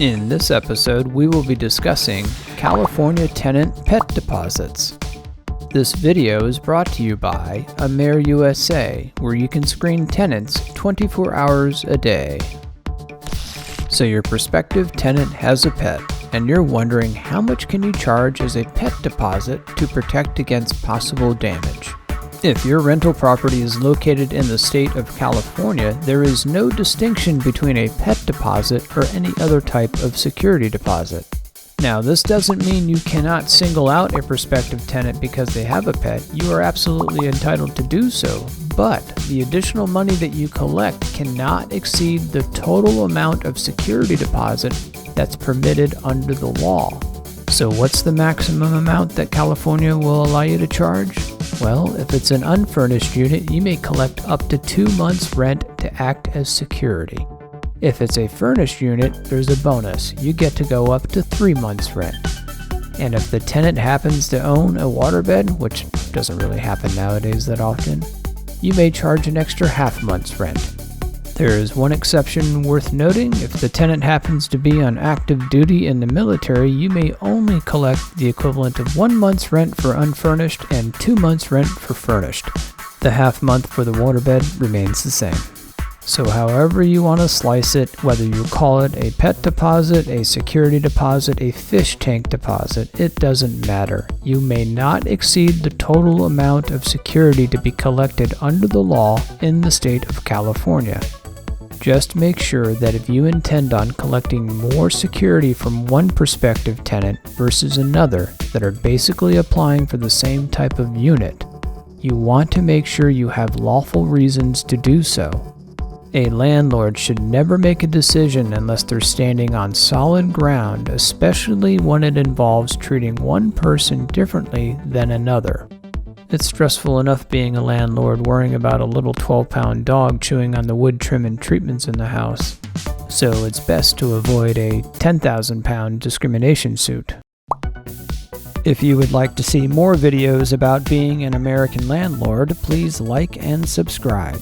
In this episode, we will be discussing California tenant pet deposits. This video is brought to you by Amer USA, where you can screen tenants 24 hours a day. So your prospective tenant has a pet, and you're wondering how much can you charge as a pet deposit to protect against possible damage. If your rental property is located in the state of California, there is no distinction between a pet deposit or any other type of security deposit. Now, this doesn't mean you cannot single out a prospective tenant because they have a pet. You are absolutely entitled to do so, but the additional money that you collect cannot exceed the total amount of security deposit that's permitted under the law. So what's the maximum amount that California will allow you to charge? Well, if it's an unfurnished unit, you may collect up to 2 months' rent to act as security. If it's a furnished unit, there's a bonus. You get to go up to 3 months' rent. And if the tenant happens to own a waterbed, which doesn't really happen nowadays that often, you may charge an extra half month's rent. There is one exception worth noting. If the tenant happens to be on active duty in the military, you may only collect the equivalent of 1 month's rent for unfurnished and 2 months' rent for furnished. The half month for the waterbed remains the same. So however you want to slice it, whether you call it a pet deposit, a security deposit, a fish tank deposit, it doesn't matter. You may not exceed the total amount of security to be collected under the law in the state of California. Just make sure that if you intend on collecting more security from one prospective tenant versus another that are basically applying for the same type of unit, you want to make sure you have lawful reasons to do so. A landlord should never make a decision unless they're standing on solid ground, especially when it involves treating one person differently than another. It's stressful enough being a landlord worrying about a little 12-pound dog chewing on the wood trim and treatments in the house. So it's best to avoid a 10,000-pound discrimination suit. If you would like to see more videos about being an American landlord, please like and subscribe.